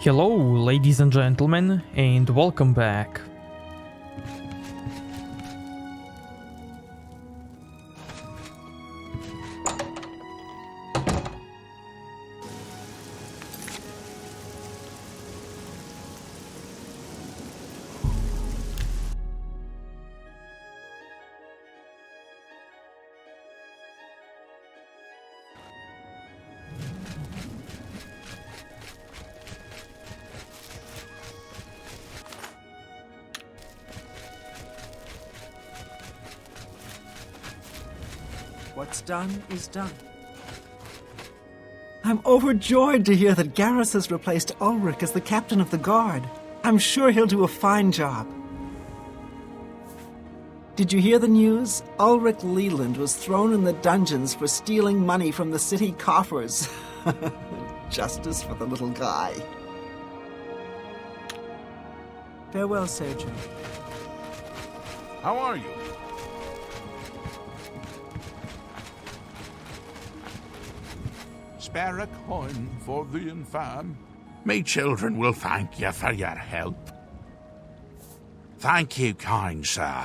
Hello, ladies and gentlemen, and welcome back. What's done is done. I'm overjoyed to hear that Garrus has replaced Ulrich as the captain of the guard. I'm sure he'll do a fine job. Did you hear the news? Ulrich Leland was thrown in the dungeons for stealing money from the city coffers. Justice for the little guy. Farewell, Sergio. How are you? Spare a coin for the infame. Me children will thank you for your help. Thank you, kind sir.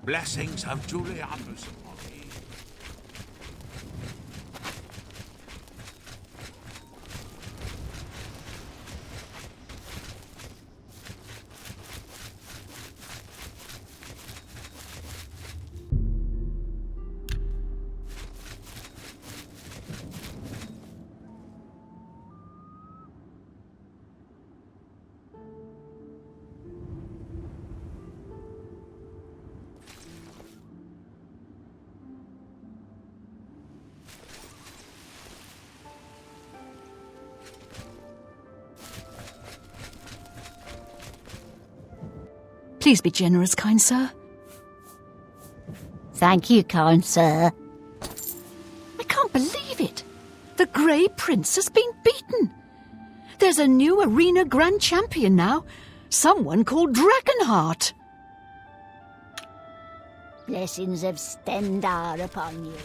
Blessings of Julianus upon you. Please be generous, kind sir. Thank you, kind sir. I can't believe it. The Grey Prince has been beaten. There's a new arena grand champion now. Someone called Dragonheart. Blessings of Stendar upon you.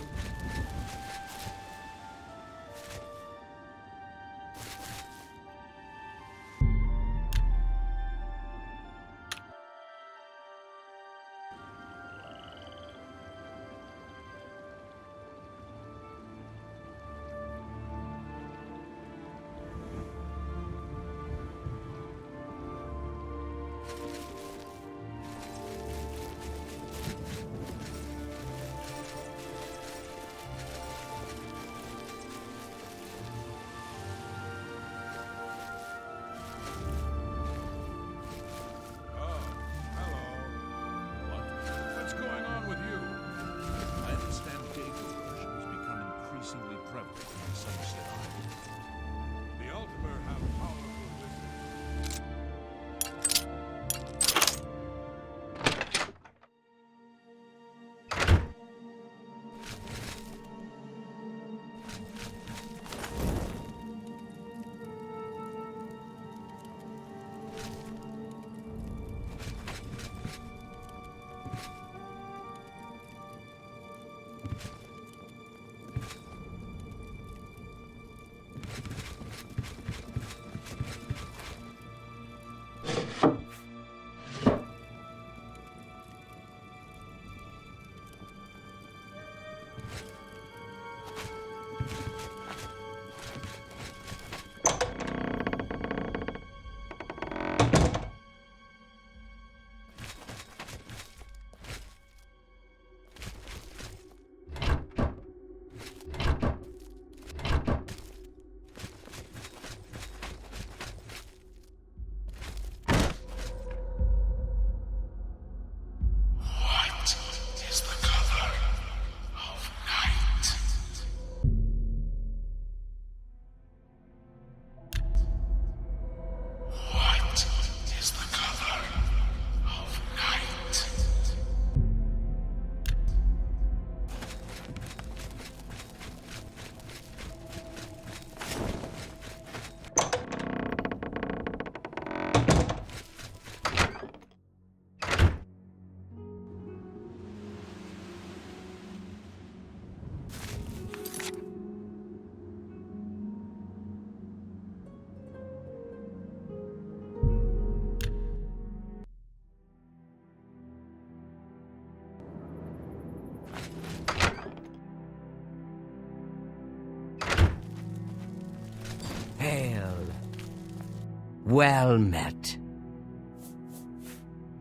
Well met.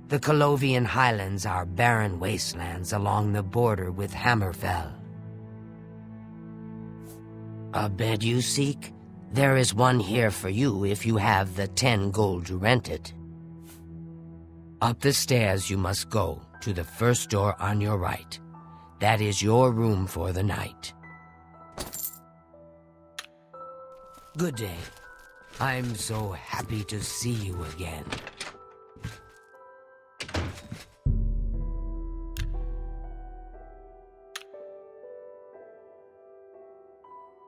The Colovian Highlands are barren wastelands along the border with Hammerfell. A bed you seek? There is one here for you if you have the 10 gold to rent it. Up the stairs you must go, to the first door on your right. That is your room for the night. Good day. I'm so happy to see you again.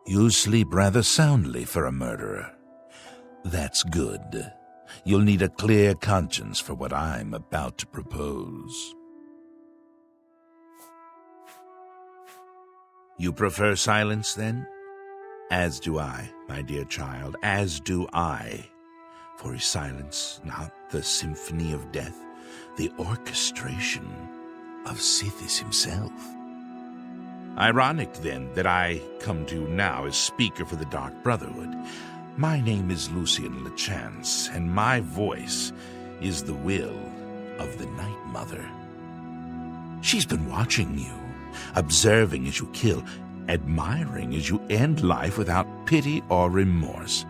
You sleep rather soundly for a murderer. That's good. You'll need a clear conscience for what I'm about to propose. You prefer silence, then? As do I, my dear child, as do I. For is silence not the symphony of death, the orchestration of Sithis himself? Ironic, then, that I come to you now as speaker for the Dark Brotherhood. My name is Lucian Lechance, and my voice is the will of the Night Mother. She's been watching you, observing as you kill, admiring as you end life without pity or remorse.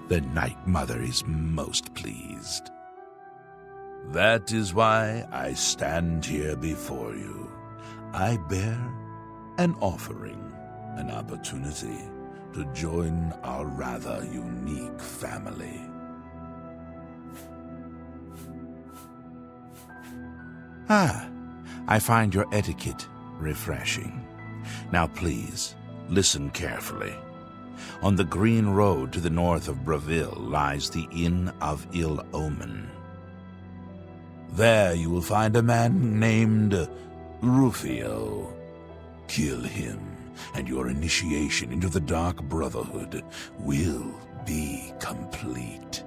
The Night Mother is most pleased. That is why I stand here before you. I bear an offering, an opportunity to join our rather unique family. I find your etiquette refreshing. Now please, listen carefully. On the green road to the north of Bravil lies the Inn of Ill Omen. There you will find a man named Rufio. Kill him, and your initiation into the Dark Brotherhood will be complete.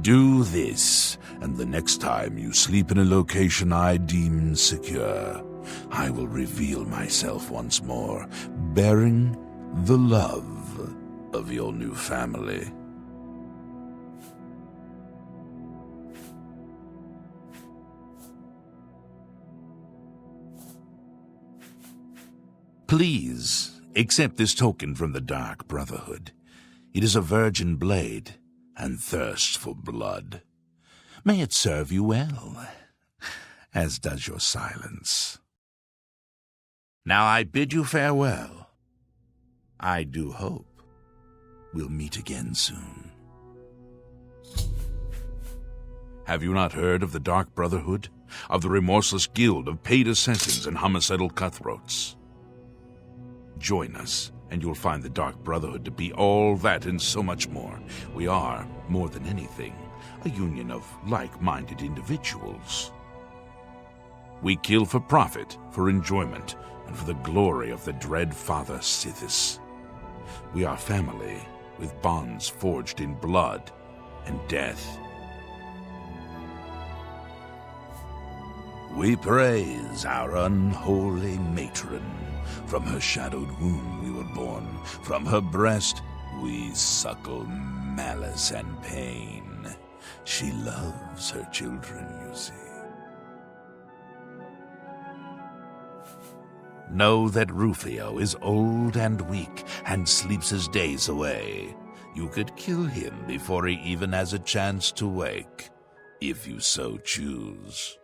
Do this, and the next time you sleep in a location I deem secure, I will reveal myself once more, bearing the love of your new family. Please accept this token from the Dark Brotherhood. It is a virgin blade and thirsts for blood. May it serve you well, as does your silence. Now I bid you farewell. I do hope we'll meet again soon. Have you not heard of the Dark Brotherhood? Of the remorseless guild of paid assassins and homicidal cutthroats? Join us, and you'll find the Dark Brotherhood to be all that and so much more. We are, more than anything, a union of like-minded individuals. We kill for profit, for enjoyment, and for the glory of the dread Father Sithis. We are family, with bonds forged in blood and death. We praise our unholy matron. From her shadowed womb we were born. From her breast we suckle malice and pain. She loves her children, you see. Know that Rufio is old and weak and sleeps his days away. You could kill him before he even has a chance to wake, if you so choose.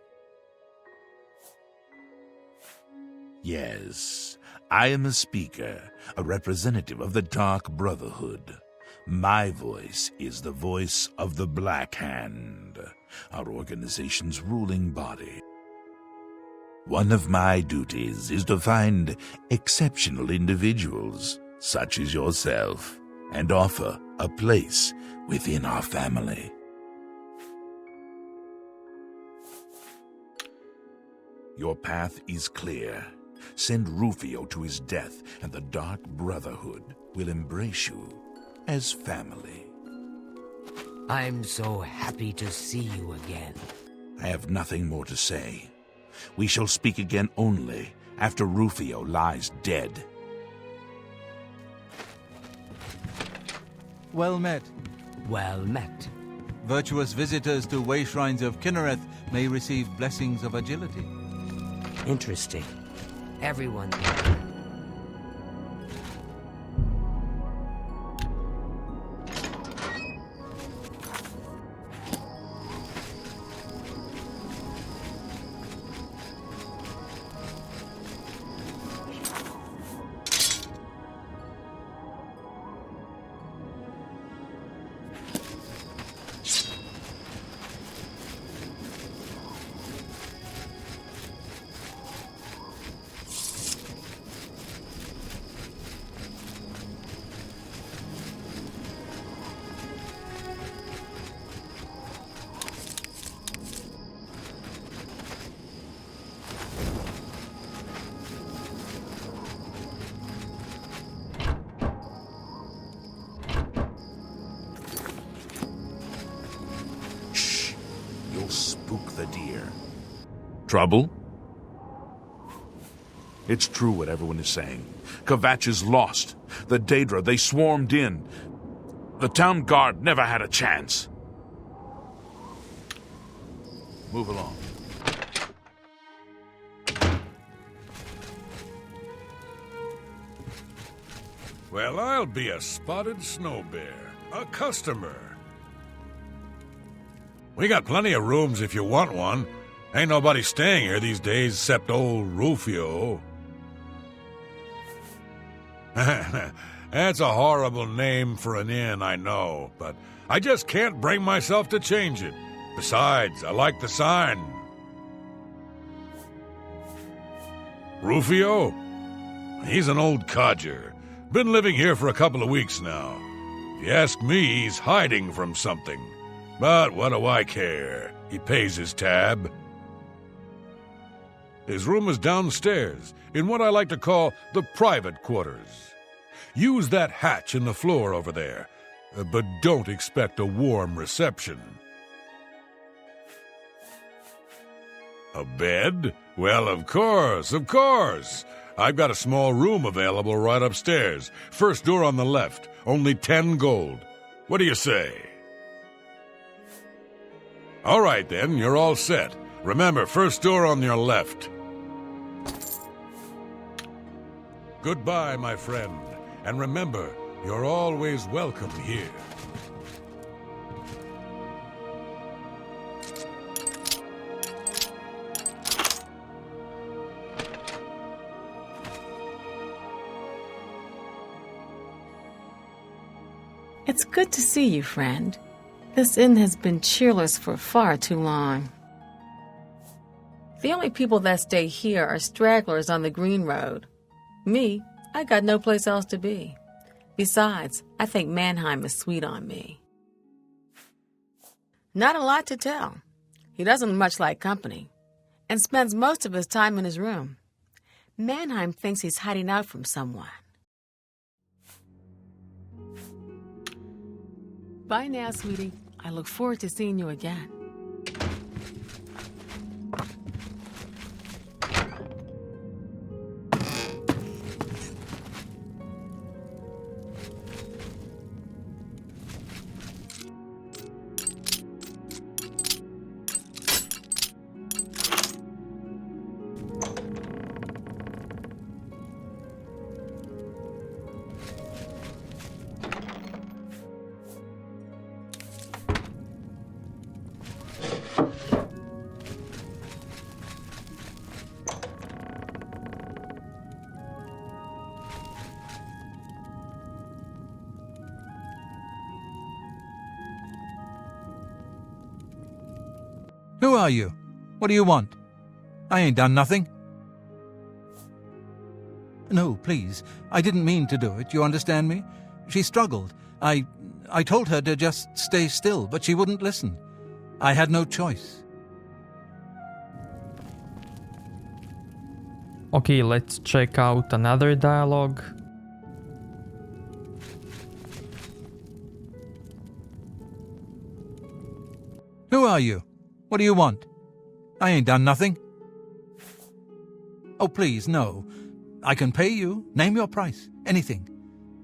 Yes, I am a speaker, a representative of the Dark Brotherhood. My voice is the voice of the Black Hand, our organization's ruling body. One of my duties is to find exceptional individuals, such as yourself, and offer a place within our family. Your path is clear. Send Rufio to his death, and the Dark Brotherhood will embrace you as family. I'm so happy to see you again. I have nothing more to say. We shall speak again only after Rufio lies dead. Well met. Well met. Virtuous visitors to way shrines of Kinnereth may receive blessings of agility. Interesting. Everyone... You'll spook the deer. Trouble? It's true what everyone is saying. Kvatch is lost. The Daedra, they swarmed in. The town guard never had a chance. Move along. Well, I'll be a spotted snow bear. A customer. We got plenty of rooms if you want one. Ain't nobody staying here these days except old Rufio. That's a horrible name for an inn, I know, but I just can't bring myself to change it. Besides, I like the sign. Rufio? He's an old codger. Been living here for a couple of weeks now. If you ask me, he's hiding from something. But what do I care? He pays his tab. His room is downstairs, in what I like to call the private quarters. Use that hatch in the floor over there, but don't expect a warm reception. A bed? Well, of course, of course. I've got a small room available right upstairs. First door on the left, only 10 gold. What do you say? All right, then, you're all set. Remember, first door on your left. Goodbye, my friend. And remember, you're always welcome here. It's good to see you, friend. This inn has been cheerless for far too long. The only people that stay here are stragglers on the Green Road. Me, I got no place else to be. Besides, I think Mannheim is sweet on me. Not a lot to tell. He doesn't much like company, and spends most of his time in his room. Mannheim thinks he's hiding out from someone. Bye now, sweetie. I look forward to seeing you again. Who are you? What do you want? I ain't done nothing. No, please. I didn't mean to do it, you understand me? She struggled. I told her to just stay still, but she wouldn't listen. I had no choice. Okay, let's check out another dialogue. Who are you? What do you want? I ain't done nothing. Oh, please, no. I can pay you. Name your price. Anything.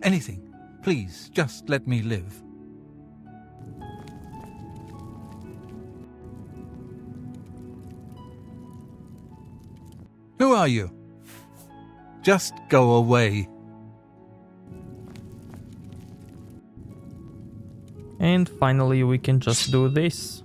Anything. Please, just let me live. are you? Just go away. And finally we can just do this.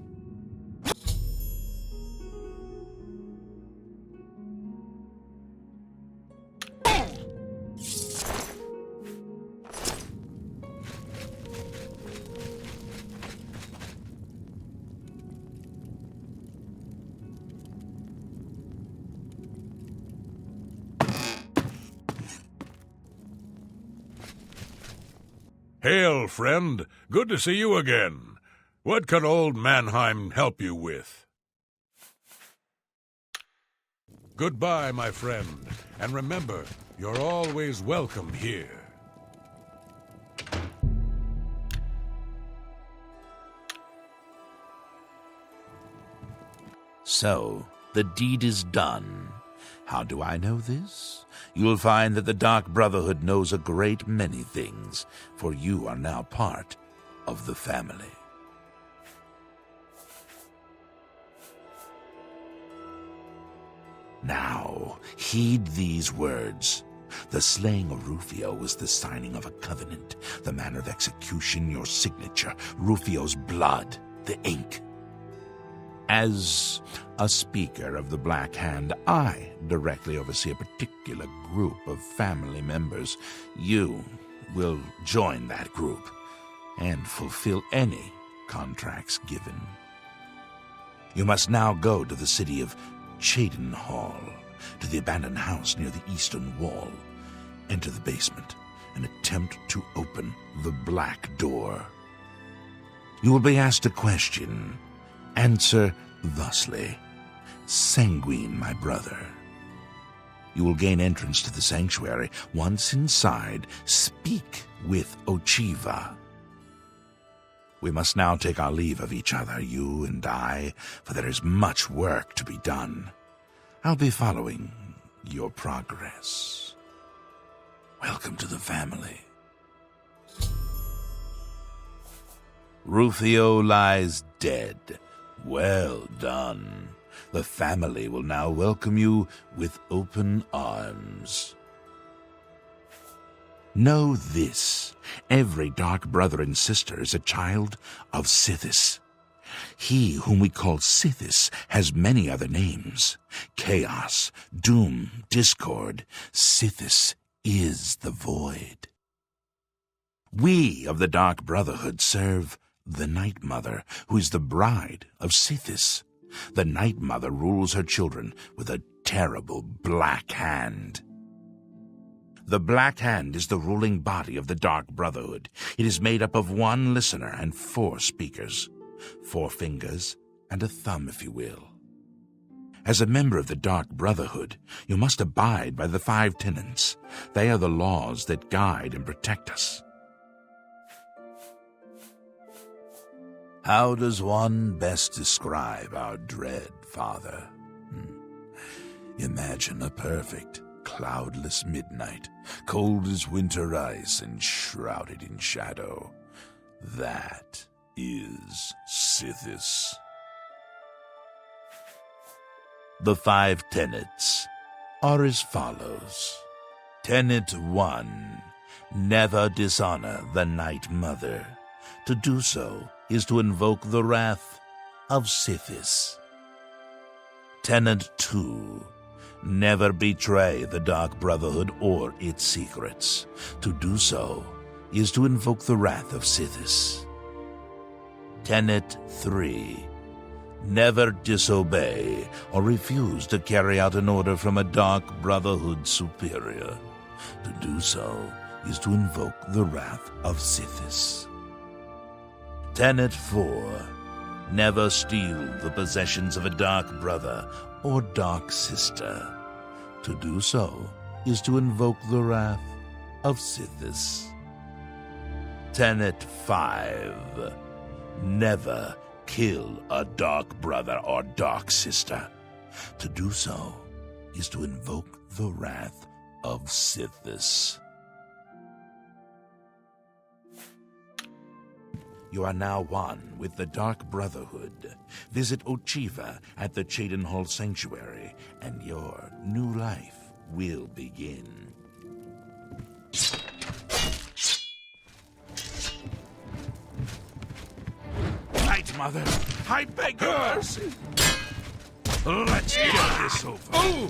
Hail, friend. Good to see you again. What can old Mannheim help you with? Goodbye, my friend. And remember, you're always welcome here. So, the deed is done. How do I know this? You'll find that the Dark Brotherhood knows a great many things, for you are now part of the family. Now, heed these words. The slaying of Rufio was the signing of a covenant. The manner of execution, your signature. Rufio's blood, the ink. As a speaker of the Black Hand, I directly oversee a particular group of family members. You will join that group and fulfill any contracts given. You must now go to the city of Cheydinhal, to the abandoned house near the eastern wall. Enter the basement and attempt to open the black door. You will be asked a question. Answer thusly. Sanguine, my brother. You will gain entrance to the sanctuary. Once inside, speak with Ochiva. We must now take our leave of each other, you and I, for there is much work to be done. I'll be following your progress. Welcome to the family. Rufio lies dead. Well done. The family will now welcome you with open arms. Know this, every dark brother and sister is a child of Sithis. He whom we call Sithis has many other names. Chaos, Doom, Discord. Sithis is the Void. We of the Dark Brotherhood serve the Night Mother, who is the bride of Sithis. The Night Mother rules her children with a terrible black hand. The Black Hand is the ruling body of the Dark Brotherhood. It is made up of one listener and 4 speakers. 4 fingers and a thumb, if you will. As a member of the Dark Brotherhood, you must abide by the 5 tenets. They are the laws that guide and protect us. How does one best describe our dread father? Imagine a perfect, cloudless midnight, cold as winter ice and shrouded in shadow. That is Sithis. The 5 tenets are as follows. Tenet 1. Never dishonor the Night Mother. To do so is to invoke the wrath of Sithis. Tenet 2. Never betray the Dark Brotherhood or its secrets. To do so is to invoke the wrath of Sithis. Tenet 3. Never disobey or refuse to carry out an order from a Dark Brotherhood superior. To do so is to invoke the wrath of Sithis. Tenet 4. Never steal the possessions of a Dark Brother or Dark Sister. To do so is to invoke the wrath of Sithis. Tenet 5. Never kill a Dark Brother or Dark Sister. To do so is to invoke the wrath of Sithis. You are now one with the Dark Brotherhood. Visit Ochiva at the Cyrodiil Sanctuary, and your new life will begin. Night, Mother. I beg your mercy. Let's get this over.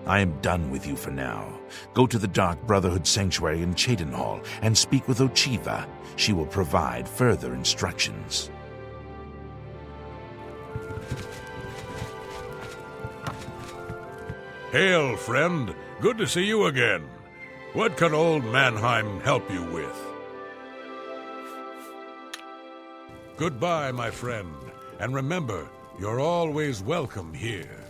I am done with you for now. Go to the Dark Brotherhood Sanctuary in Cyrodiil and speak with Ochiva. She will provide further instructions. Hail, friend. Good to see you again. What can old Mannheim help you with? Goodbye, my friend. And remember, you're always welcome here.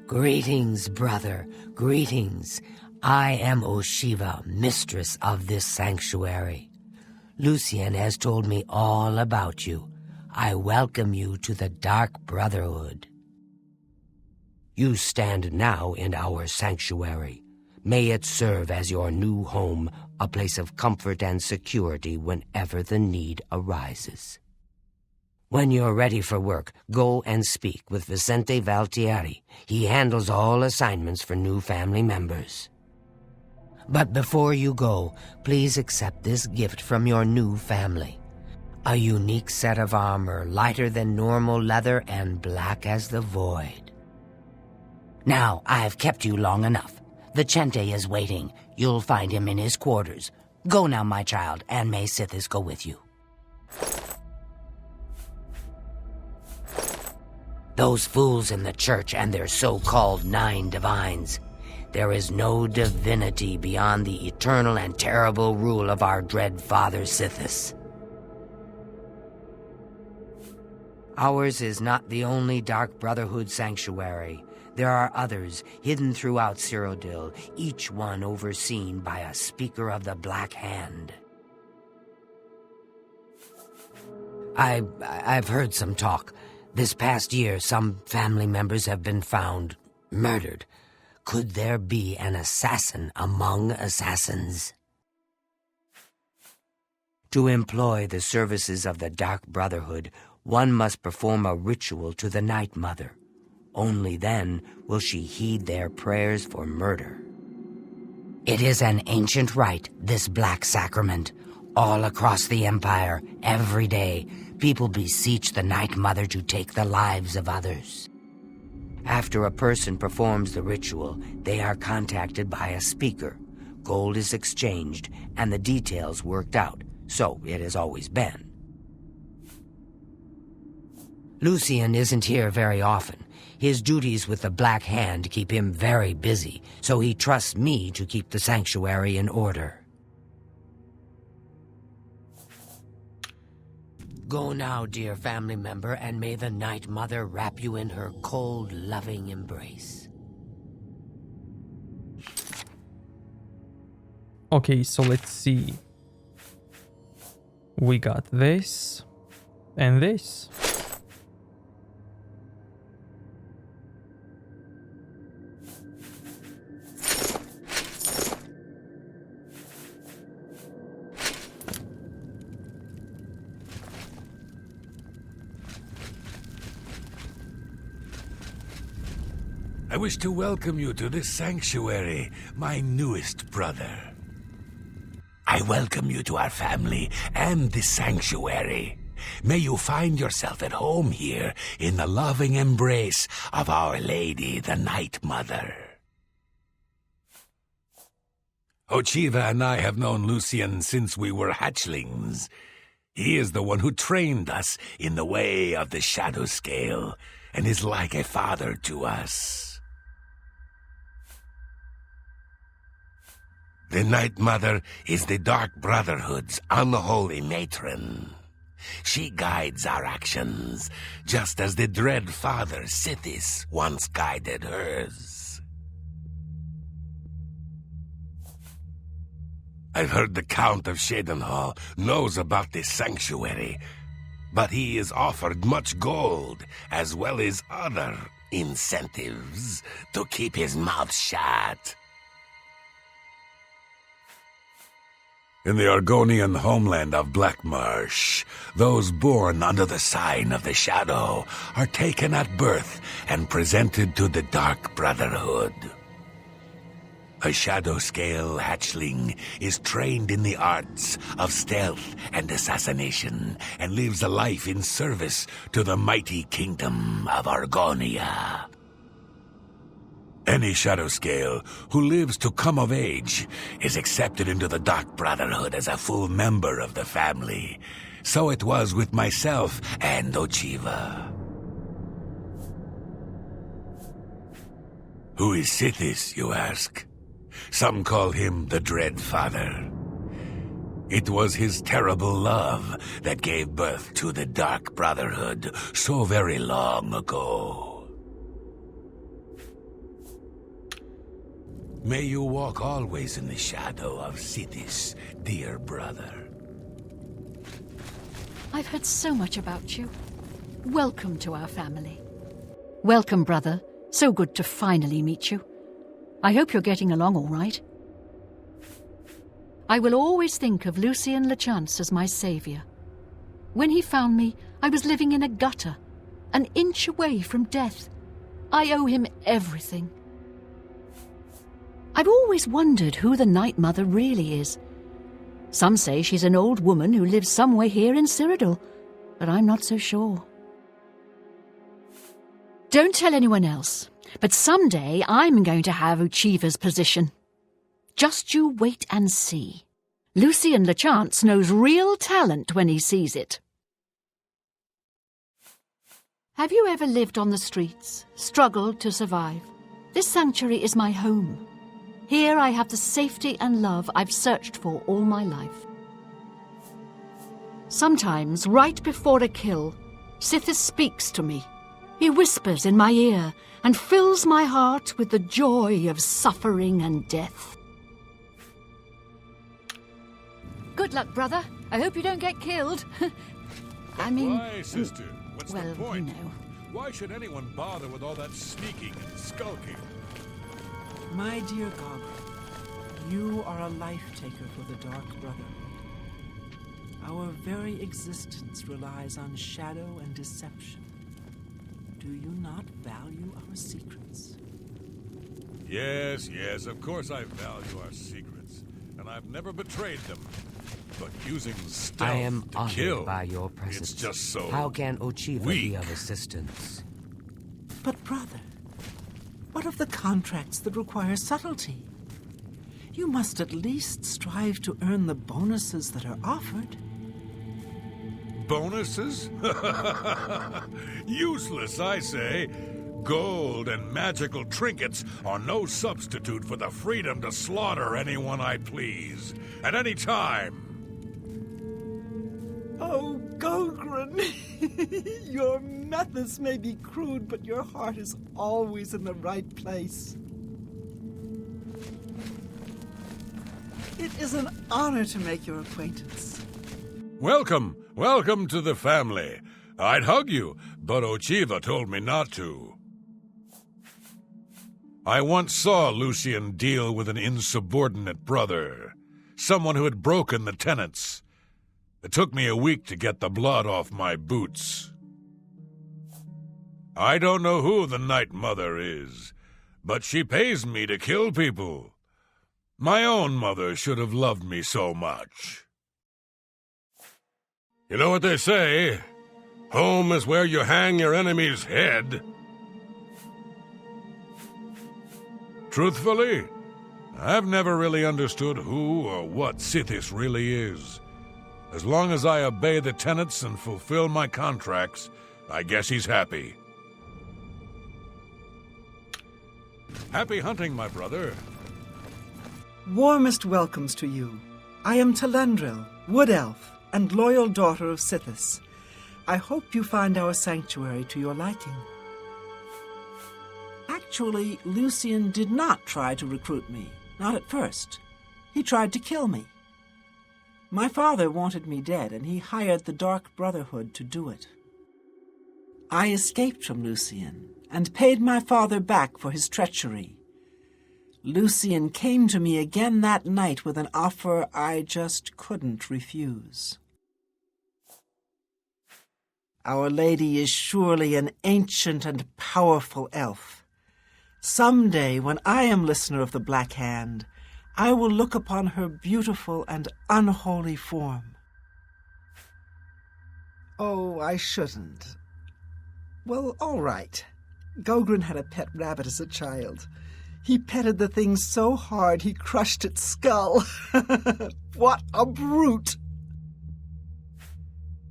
Greetings, brother, greetings. I am Oshiva, mistress of this sanctuary. Lucien has told me all about you. I welcome you to the Dark Brotherhood. You stand now in our sanctuary. May it serve as your new home, a place of comfort and security whenever the need arises. When you're ready for work, go and speak with Vicente Valtieri. He handles all assignments for new family members. But before you go, please accept this gift from your new family. A unique set of armor, lighter than normal leather and black as the void. Now, I've kept you long enough. Vicente is waiting. You'll find him in his quarters. Go now, my child, and may Sithis go with you. Those fools in the church and their so-called 9 divines. There is no divinity beyond the eternal and terrible rule of our dread father Sithis. Ours is not the only Dark Brotherhood sanctuary. There are others hidden throughout Cyrodiil, each one overseen by a speaker of the Black Hand. I've heard some talk. This past year, some family members have been found murdered. Could there be an assassin among assassins? To employ the services of the Dark Brotherhood, one must perform a ritual to the Night Mother. Only then will she heed their prayers for murder. It is an ancient rite, this black sacrament. All across the Empire, every day, people beseech the Night Mother to take the lives of others. After a person performs the ritual, they are contacted by a speaker. Gold is exchanged, and the details worked out. So it has always been. Lucien isn't here very often. His duties with the Black Hand keep him very busy, so he trusts me to keep the sanctuary in order. Go now, dear family member, and may the Night Mother wrap you in her cold, loving embrace. Okay, so let's see. We got this and this. I wish to welcome you to this sanctuary, my newest brother. I welcome you to our family and this sanctuary. May you find yourself at home here in the loving embrace of Our Lady, the Night Mother. Ochiva and I have known Lucian since we were hatchlings. He is the one who trained us in the way of the Shadow Scale, and is like a father to us. The Night Mother is the Dark Brotherhood's unholy matron. She guides our actions, just as the Dread Father Sithis once guided hers. I've heard the Count of Shadenhall knows about this sanctuary, but he is offered much gold, as well as other incentives, to keep his mouth shut. In the Argonian homeland of Blackmarsh, those born under the sign of the Shadow are taken at birth and presented to the Dark Brotherhood. A Shadow Scale hatchling is trained in the arts of stealth and assassination and lives a life in service to the mighty kingdom of Argonia. Any Shadow Scale who lives to come of age is accepted into the Dark Brotherhood as a full member of the family. So it was with myself and Ochiva. Who is Sithis, you ask? Some call him the Dread Father. It was his terrible love that gave birth to the Dark Brotherhood so very long ago. May you walk always in the shadow of Sithis, dear brother. I've heard so much about you. Welcome to our family. Welcome, brother. So good to finally meet you. I hope you're getting along all right. I will always think of Lucian Lechance as my savior. When he found me, I was living in a gutter, an inch away from death. I owe him everything. I've always wondered who the Night Mother really is. Some say she's an old woman who lives somewhere here in Cyrodiil, but I'm not so sure. Don't tell anyone else, but someday I'm going to have Uchiva's position. Just you wait and see. Lucian Lechance knows real talent when he sees it. Have you ever lived on the streets, struggled to survive? This sanctuary is my home. Here I have the safety and love I've searched for all my life. Sometimes, right before a kill, Sithis speaks to me. He whispers in my ear and fills my heart with the joy of suffering and death. Good luck, brother. I hope you don't get killed. I mean... Why, sister? What's well, the point? you know. Why should anyone bother with all that sneaking and skulking? My dear Goggle, you are a life-taker for the Dark Brotherhood. Our very existence relies on shadow and deception. Do you not value our secrets? Yes, of course I value our secrets, and I've never betrayed them. But using stealth I am to honored kill, by your presence. it's just so How can Ochiva weak. be of assistance? But brother, what of the contracts that require subtlety? You must at least strive to earn the bonuses that are offered. Bonuses? Useless, I say. Gold and magical trinkets are no substitute for the freedom to slaughter anyone I please, at any time. Oh, Gogren! Your methods may be crude, but your heart is always in the right place. It is an honor to make your acquaintance. Welcome, welcome to the family. I'd hug you, but Ochiva told me not to. I once saw Lucian deal with an insubordinate brother, someone who had broken the Tenets. It took me a week to get the blood off my boots. I don't know who the Night Mother is, but she pays me to kill people. My own mother should have loved me so much. You know what they say? Home is where you hang your enemy's head. Truthfully, I've never really understood who or what Sithis really is. As long as I obey the tenets and fulfill my contracts, I guess he's happy. Happy hunting, my brother. Warmest welcomes to you. I am Telendril, Wood Elf, and loyal daughter of Sithis. I hope you find our sanctuary to your liking. Actually, Lucian did not try to recruit me, not at first. He tried to kill me. My father wanted me dead, and he hired the Dark Brotherhood to do it. I escaped from Lucian, and paid my father back for his treachery. Lucian came to me again that night with an offer I just couldn't refuse. Our Lady is surely an ancient and powerful elf. Someday, when I am listener of the Black Hand, I will look upon her beautiful and unholy form. Oh, I shouldn't. Well, all right. Gogren had a pet rabbit as a child. He petted the thing so hard he crushed its skull. What a brute!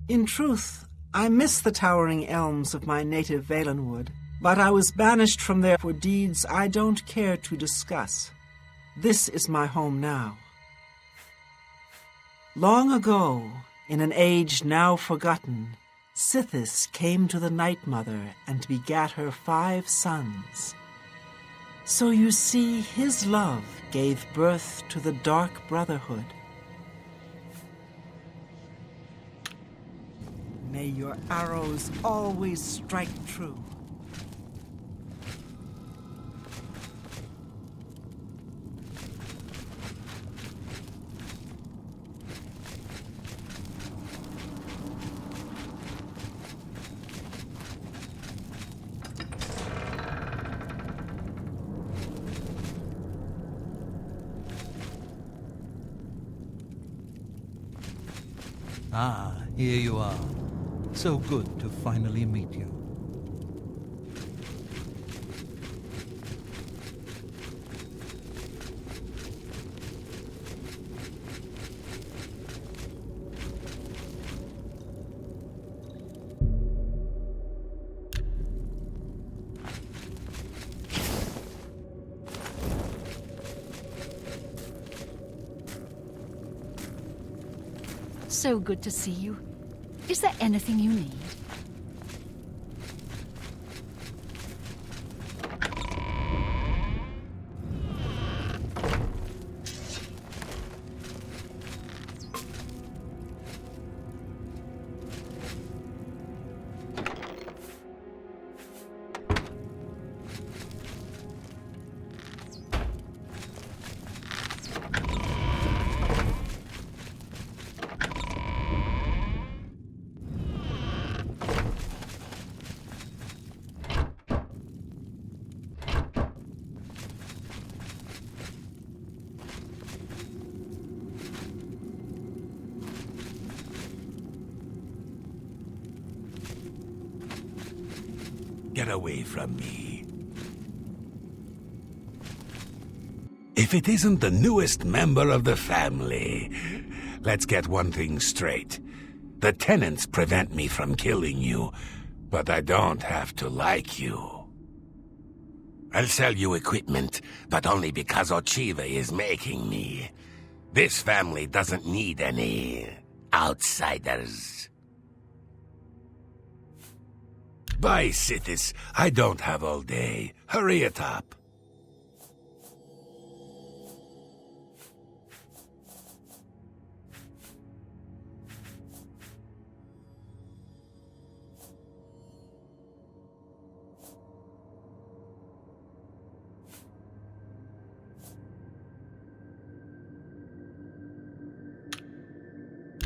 In truth, I miss the towering elms of my native Valenwood, but I was banished from there for deeds I don't care to discuss. This is my home now. Long ago, in an age now forgotten, Sithis came to the Night Mother and begat her 5 sons. So you see, his love gave birth to the Dark Brotherhood. May your arrows always strike true. Ah, here you are. So good to finally meet you. So good to see you. Is there anything you need? Get away from me. If it isn't the newest member of the family, let's get one thing straight. The tenants prevent me from killing you, but I don't have to like you. I'll sell you equipment, but only because Ochiva is making me. This family doesn't need any outsiders. Bye, Sithis. I don't have all day. Hurry it up.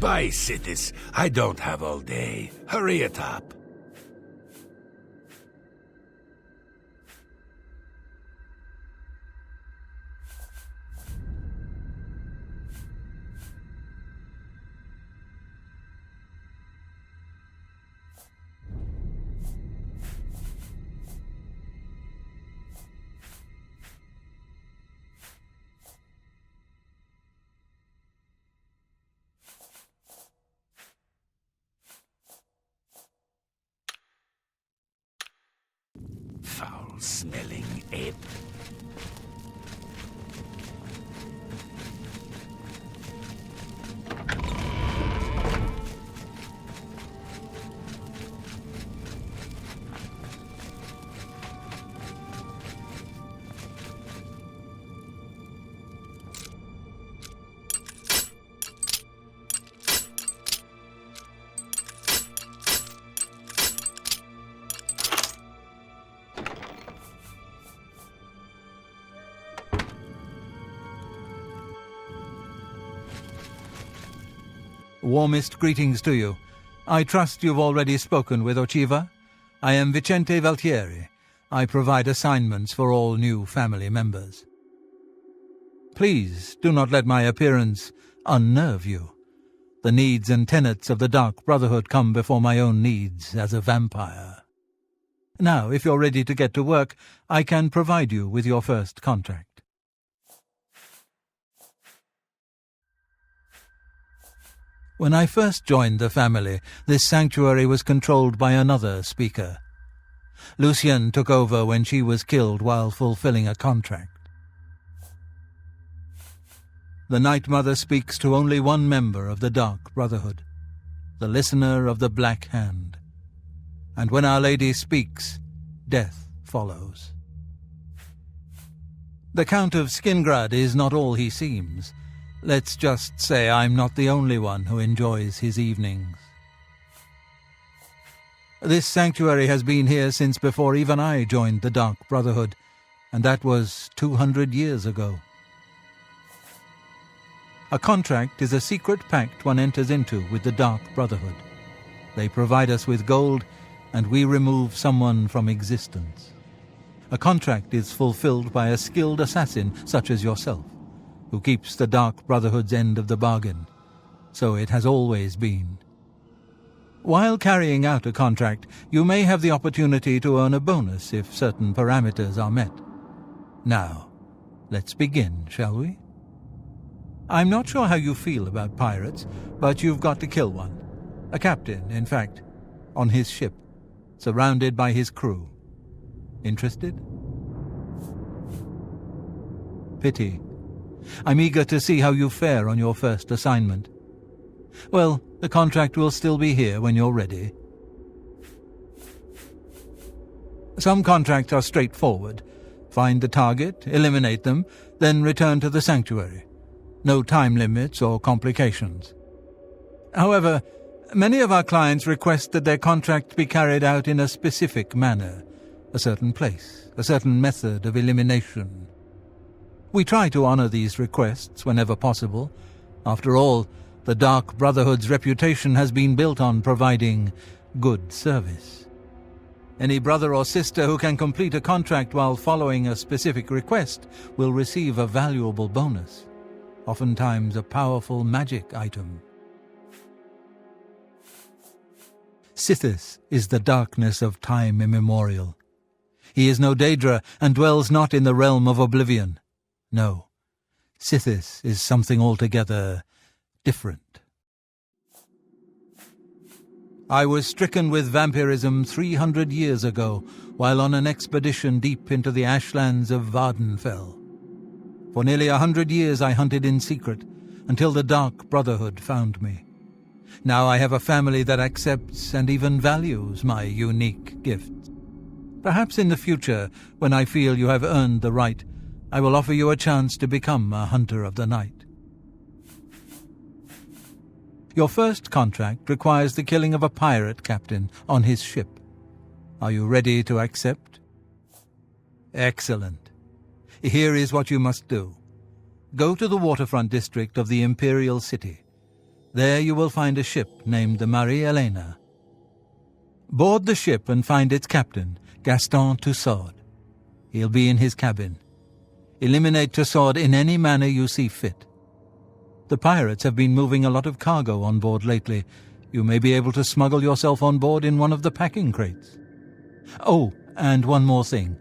Bye, Sithis. I don't have all day. Hurry it up. Foul-smelling ape. Warmest greetings to you. I trust you've already spoken with Ochiva. I am Vicente Valtieri. I provide assignments for all new family members. Please do not let my appearance unnerve you. The needs and tenets of the Dark Brotherhood come before my own needs as a vampire. Now, if you're ready to get to work, I can provide you with your first contract. When I first joined the family, this sanctuary was controlled by another speaker. Lucien took over when she was killed while fulfilling a contract. The Night Mother speaks to only one member of the Dark Brotherhood, the Listener of the Black Hand. And when Our Lady speaks, death follows. The Count of Skingrad is not all he seems. Let's just say I'm not the only one who enjoys his evenings. This sanctuary has been here since before even I joined the Dark Brotherhood, and that was 200 years ago. A contract is a secret pact one enters into with the Dark Brotherhood. They provide us with gold, and we remove someone from existence. A contract is fulfilled by a skilled assassin such as yourself, who keeps the Dark Brotherhood's end of the bargain. So it has always been. While carrying out a contract, you may have the opportunity to earn a bonus if certain parameters are met. Now, let's begin, shall we? I'm not sure how you feel about pirates, but you've got to kill one. A captain, in fact, on his ship, surrounded by his crew. Interested? Pity. I'm eager to see how you fare on your first assignment. Well, the contract will still be here when you're ready. Some contracts are straightforward. Find the target, eliminate them, then return to the sanctuary. No time limits or complications. However, many of our clients request that their contract be carried out in a specific manner, a certain place, a certain method of elimination. We try to honor these requests whenever possible. After all, the Dark Brotherhood's reputation has been built on providing good service. Any brother or sister who can complete a contract while following a specific request will receive a valuable bonus, oftentimes a powerful magic item. Sithis is the darkness of time immemorial. He is no Daedra and dwells not in the realm of Oblivion. No, Sithis is something altogether different. I was stricken with vampirism 300 years ago while on an expedition deep into the ashlands of Vardenfell. For nearly 100 years I hunted in secret until the Dark Brotherhood found me. Now I have a family that accepts and even values my unique gifts. Perhaps in the future, when I feel you have earned the right, I will offer you a chance to become a Hunter of the Night. Your first contract requires the killing of a pirate captain on his ship. Are you ready to accept? Excellent. Here is what you must do. Go to the waterfront district of the Imperial City. There you will find a ship named the Marie Elena. Board the ship and find its captain, Gaston Tussaud. He'll be in his cabin. Eliminate Tussaud in any manner you see fit. The pirates have been moving a lot of cargo on board lately. You may be able to smuggle yourself on board in one of the packing crates. Oh, and one more thing.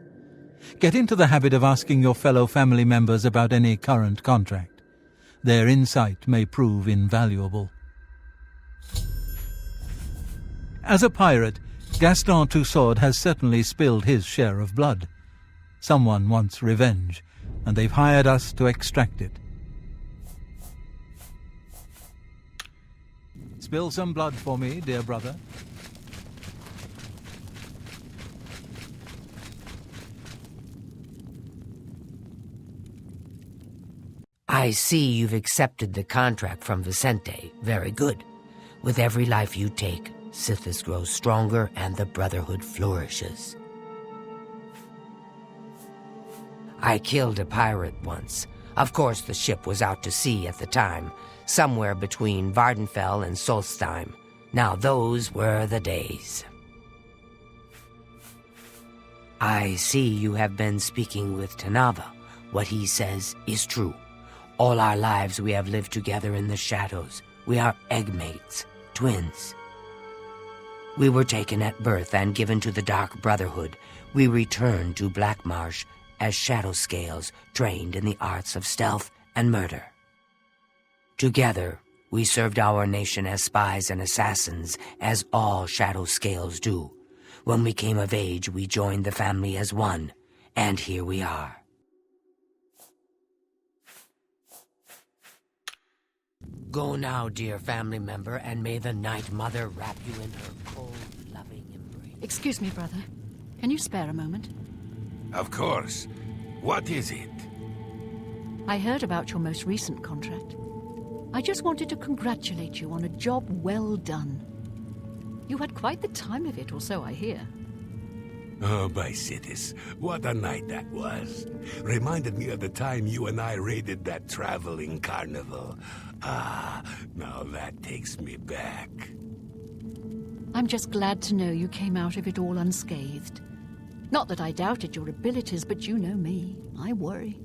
Get into the habit of asking your fellow family members about any current contract. Their insight may prove invaluable. As a pirate, Gaston Tussaud has certainly spilled his share of blood. Someone wants revenge, and they've hired us to extract it. Spill some blood for me, dear brother. I see you've accepted the contract from Vicente. Very good. With every life you take, Sithis grows stronger and the Brotherhood flourishes. I killed a pirate once. Of course, the ship was out to sea at the time, somewhere between Vardenfell and Solstheim. Now those were the days. I see you have been speaking with Tanava. What he says is true. All our lives we have lived together in the shadows. We are eggmates, twins. We were taken at birth and given to the Dark Brotherhood. We returned to Blackmarsh as shadow scales trained in the arts of stealth and murder. Together, we served our nation as spies and assassins, as all shadow scales do. When we came of age, we joined the family as one, and here we are. Go now, dear family member, and may the Night Mother wrap you in her cold, loving embrace. Excuse me, brother. Can you spare a moment? Of course. What is it? I heard about your most recent contract. I just wanted to congratulate you on a job well done. You had quite the time of it, or so I hear. Oh, my Sithis, what a night that was. Reminded me of the time you and I raided that traveling carnival. Ah, now that takes me back. I'm just glad to know you came out of it all unscathed. Not that I doubted your abilities, but you know me. I worry.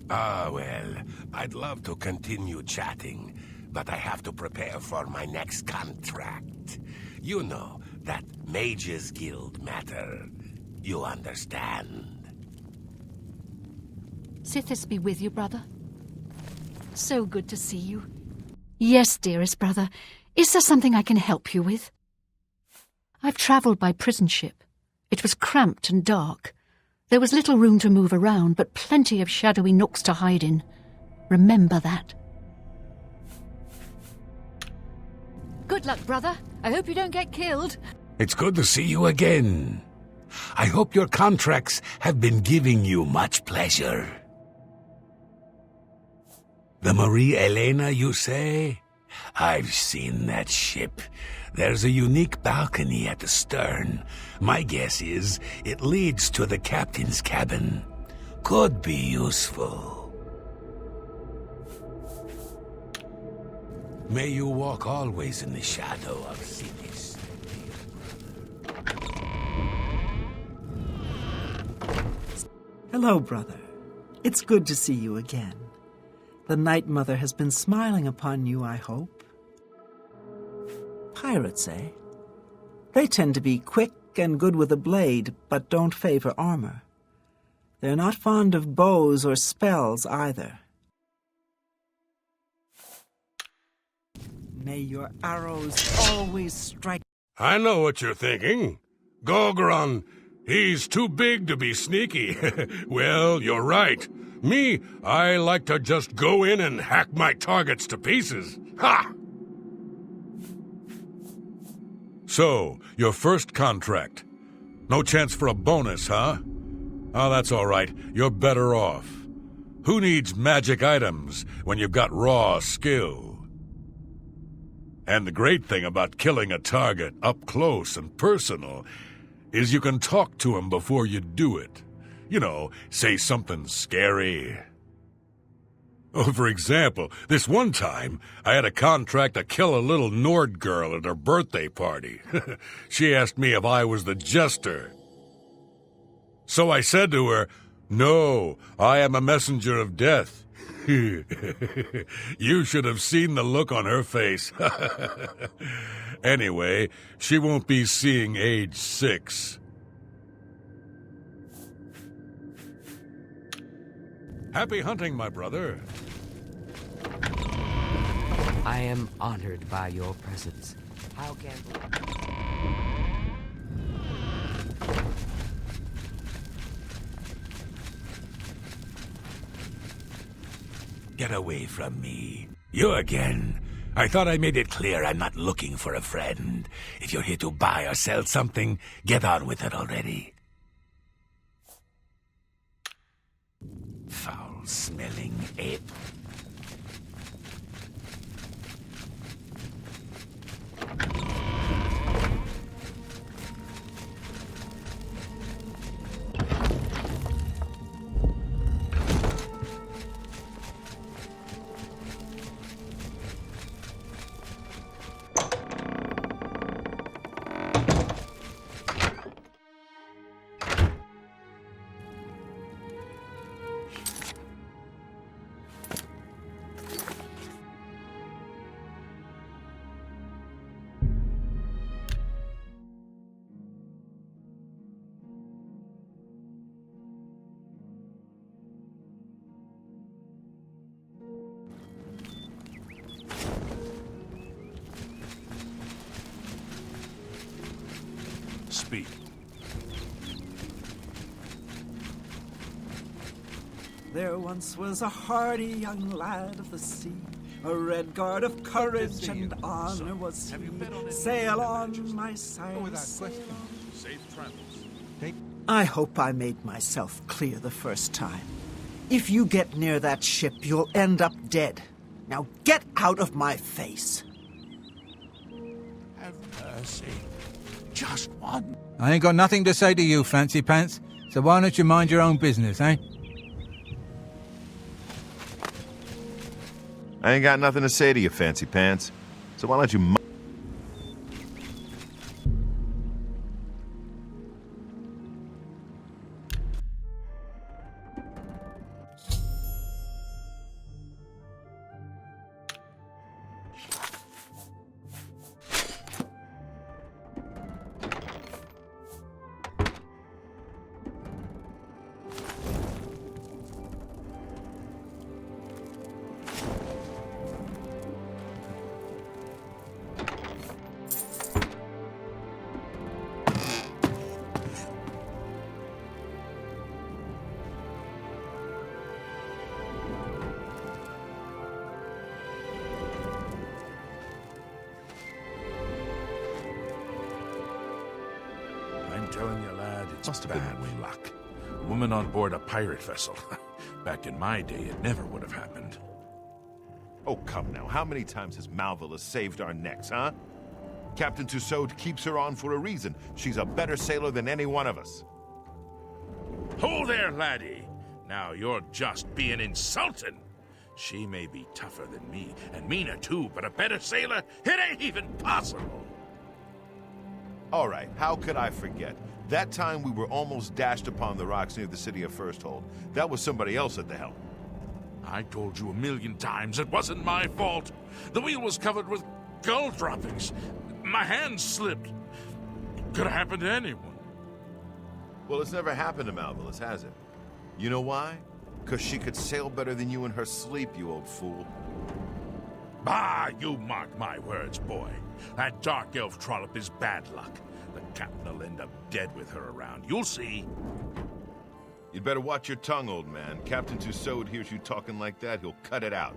Ah, well, I'd love to continue chatting, but I have to prepare for my next contract. You know, that Mages Guild matter. You understand. Sithis be with you, brother. So good to see you. Yes, dearest brother. Is there something I can help you with? I've travelled by prison ship. It was cramped and dark. There was little room to move around, but plenty of shadowy nooks to hide in. Remember that. Good luck, brother. I hope you don't get killed. It's good to see you again. I hope your contracts have been giving you much pleasure. The Marie Elena, you say? I've seen that ship. There's a unique balcony at the stern. My guess is it leads to the captain's cabin. Could be useful. May you walk always in the shadow of Sithis. Hello, brother. It's good to see you again. The Night Mother has been smiling upon you, I hope. Pirates, eh? They tend to be quick and good with a blade, but don't favor armor. They're not fond of bows or spells either. May your arrows always strike. I know what you're thinking. Golgron, he's too big to be sneaky. Well, you're right. Me, I like to just go in and hack my targets to pieces. Ha! So, your first contract. No chance for a bonus, huh? Oh, that's all right. You're better off. Who needs magic items when you've got raw skill? And the great thing about killing a target up close and personal is you can talk to him before you do it. You know, say something scary. Oh, for example, this one time, I had a contract to kill a little Nord girl at her birthday party. She asked me if I was the jester. So I said to her, "No, I am a messenger of death." You should have seen the look on her face. Anyway, she won't be seeing age 6. Happy hunting, my brother. I am honored by your presence. How can... Get away from me. You again. I thought I made it clear I'm not looking for a friend. If you're here to buy or sell something, get on with it already. Foul-smelling ape. Speak. There once was a hardy young lad of the sea, a red guard of courage and honor was he. Sail on, my sire, sail on. Safe travels. I hope I made myself clear the first time. If you get near that ship, you'll end up dead. Now get out of my face. Have mercy. Just one. I ain't got nothing to say to you, Fancy Pants, so why don't you mind your own business, eh? I ain't got nothing to say to you, Fancy Pants, so why don't you... I'm telling you, lad, it's bad luck. Woman on board a pirate vessel. Back in my day, it never would have happened. Oh, come now. How many times has Malvola saved our necks, huh? Captain Tussaud keeps her on for a reason. She's a better sailor than any one of us. Hold there, laddie. Now you're just being insulting. She may be tougher than me, and meaner too, but a better sailor? It ain't even possible. All right, how could I forget? That time we were almost dashed upon the rocks near the city of Firsthold. That was somebody else at the helm. I told you 1,000,000 times it wasn't my fault. The wheel was covered with gull droppings. My hand slipped. Could have happened to anyone. Well, it's never happened to Malvolis, has it? You know why? Because she could sail better than you in her sleep, you old fool. Bah, you mark my words, boy. That dark elf trollop is bad luck. The captain will end up dead with her around. You'll see. You'd better watch your tongue, old man. Captain Tussaud hears you talking like that, he'll cut it out.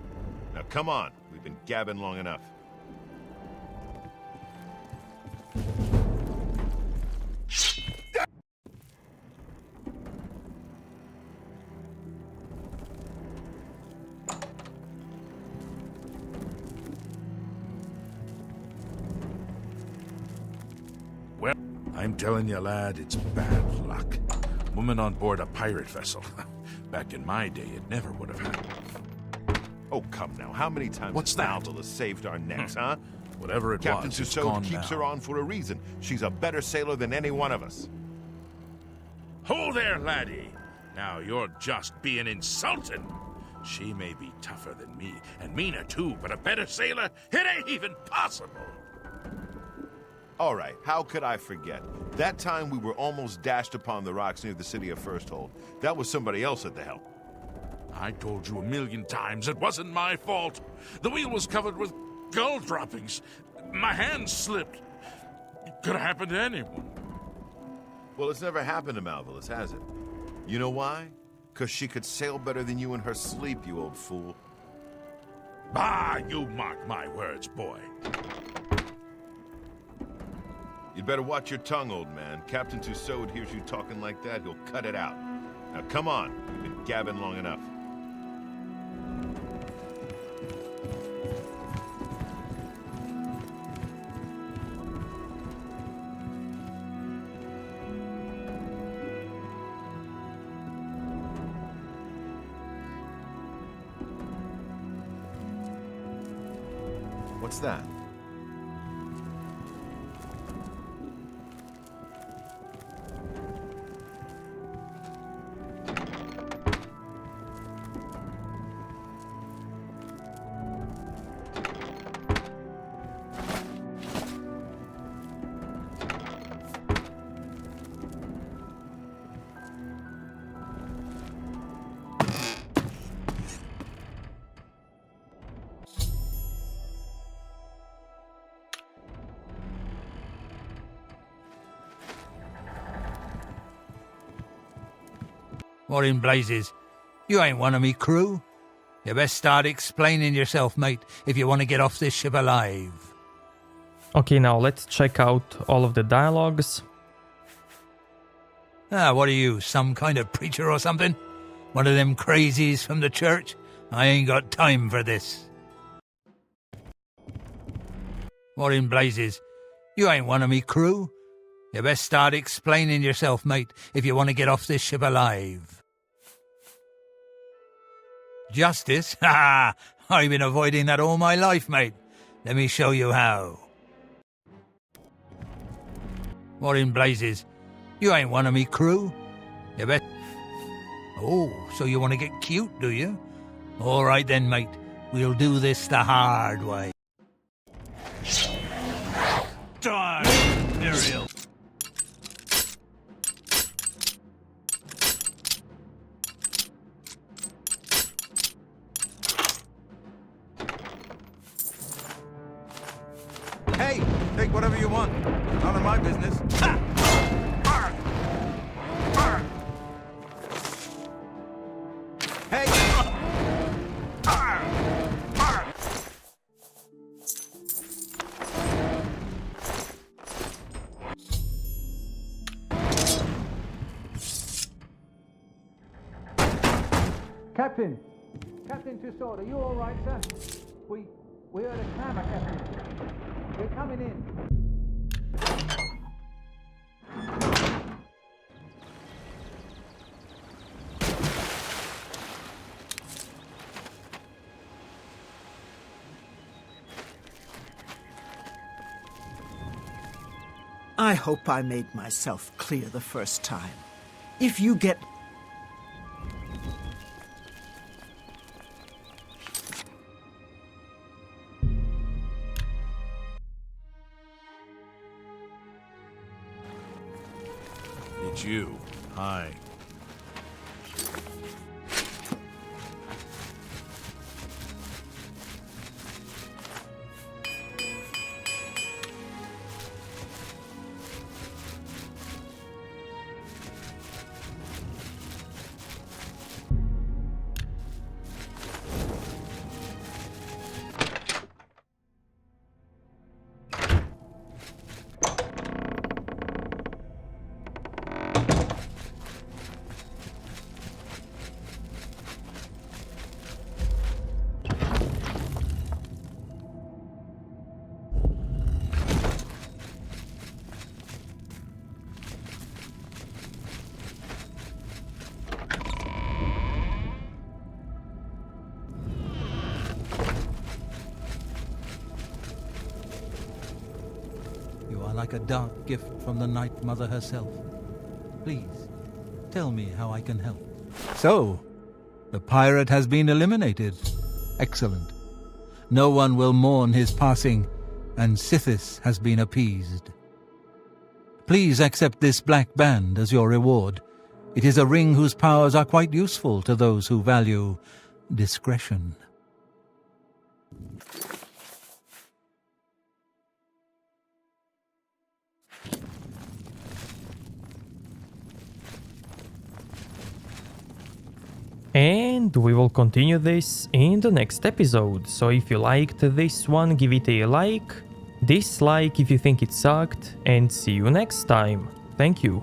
Now come on, we've been gabbing long enough. Well, I'm telling you, lad, it's bad luck. Woman on board a pirate vessel. Back in my day, it never would have happened. Oh, come now. How many times What's has that? Malville saved our necks, huh? Whatever it Captain was, it's Tussaud gone keeps now. her on for a reason. She's a better sailor than any one of us. Hold there, laddie. Now you're just being insulting. She may be tougher than me, and meaner too, but a better sailor? It ain't even possible. All right, how could I forget? That time we were almost dashed upon the rocks near the city of Firsthold. That was somebody else at the helm. I told you 1,000,000 times it wasn't my fault. The wheel was covered with gull droppings. My hand slipped. It could have happened to anyone. Well, it's never happened to Malvolus, has it? You know why? Because she could sail better than you in her sleep, you old fool. Bah, you mark my words, boy. You'd better watch your tongue, old man. Captain Tussaud hears you talking like that, he'll cut it out. Now come on, we've been gabbing long enough. What's that? What in blazes? You ain't one of me crew. You best start explaining yourself, mate, if you want to get off this ship alive. Okay, now let's check out all of the dialogues. What are you, some kind of preacher or something? One of them crazies from the church? I ain't got time for this. What in blazes? You ain't one of me crew. You best start explaining yourself, mate, if you want to get off this ship alive. Justice? Ha! I've been avoiding that all my life, mate. Let me show you how. What in blazes? You ain't one of me crew. You bet. Oh, so you want to get cute, do you? All right then, mate. We'll do this the hard way. Die, Ariel. Hey, take whatever you want. None of my business. Hey! Captain! Captain Tussaud, are you all right, sir? We heard a clamor, Captain. We're coming in. I hope I made myself clear the first time. If you get... It's you. Hi. like a dark gift from the Night Mother herself. Please, tell me how I can help. So, the pirate has been eliminated. Excellent. No one will mourn his passing, and Sithis has been appeased. Please accept this black band as your reward. It is a ring whose powers are quite useful to those who value discretion. And we will continue this in the next episode, so if you liked this one, give it a like, dislike if you think it sucked, and see you next time. Thank you.